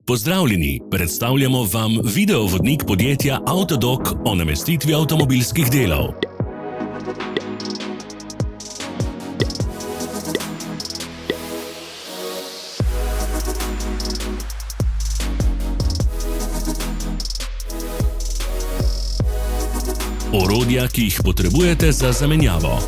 Pozdravljeni, predstavljamo vam videovodnik podjetja Avtodok o namestitvi avtomobilskih delov. Orodja, ki jih potrebujete za zamenjavo.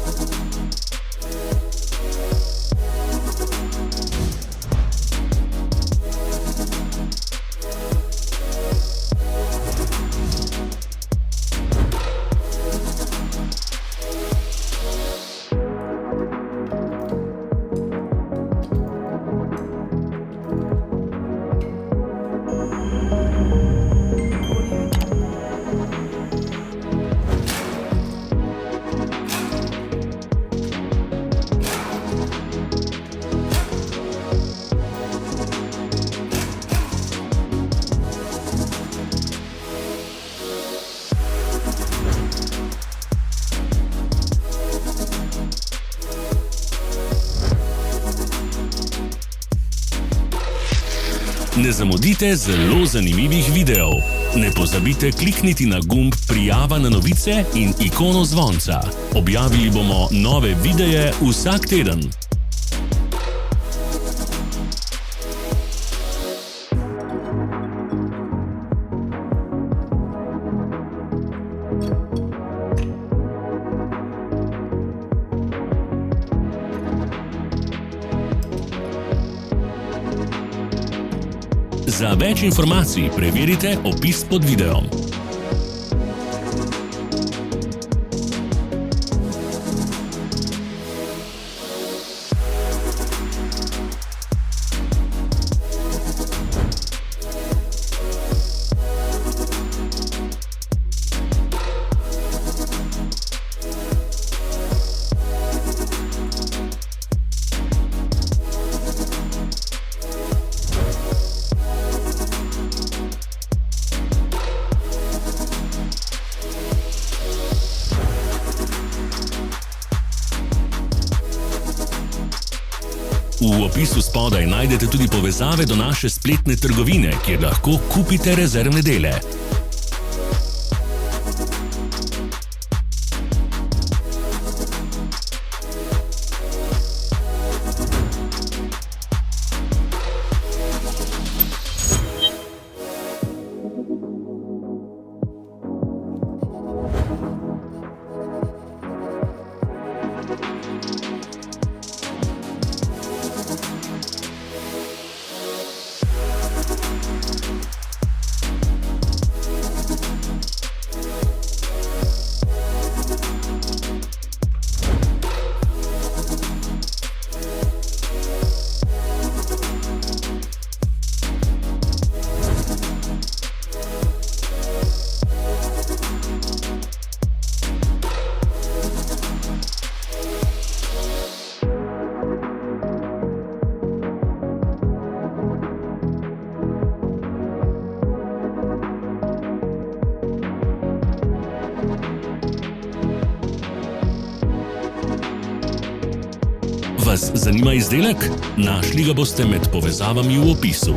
Ne zamudite zelo zanimivih videov. Ne pozabite klikniti na gumb Prijava na novice in ikono zvonca. Objavili bomo nove videe vsak teden. Za več informacij preverite opis pod videom. V opisu spodaj najdete tudi povezave do naše spletne trgovine, kjer lahko kupite rezervne dele. Vas zanima izdelek? Našli ga boste med povezavami v opisu.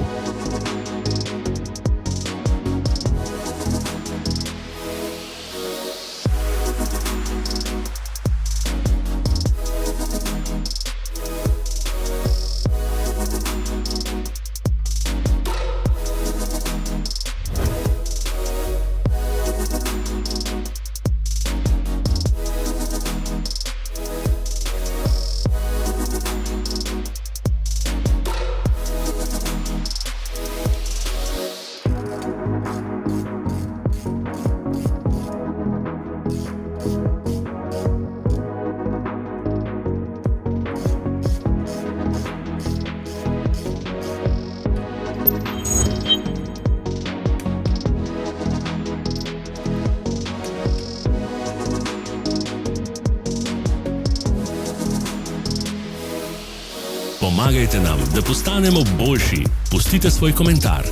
Pomagajte nam, da postanemo boljši. Pustite svoj komentar.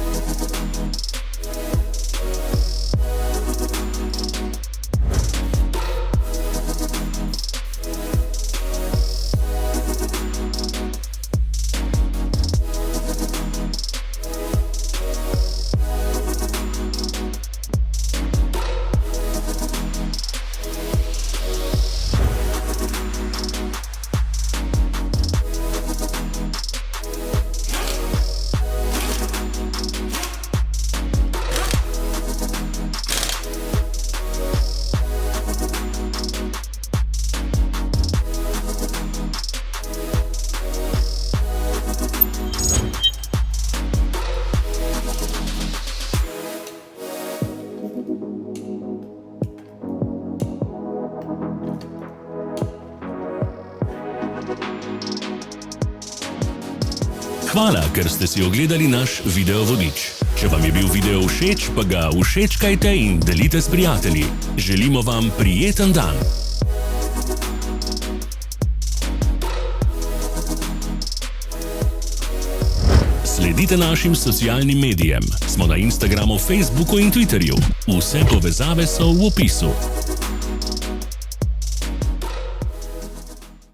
Hvala, ker ste si ogledali naš video vodič. Če vam je bil video všeč, pa ga všečkajte in delite s prijatelji. Želimo vam prijeten dan! Sledite našim socialnim medijem. Smo na Instagramu, Facebooku in Twitterju. Vse povezave so v opisu.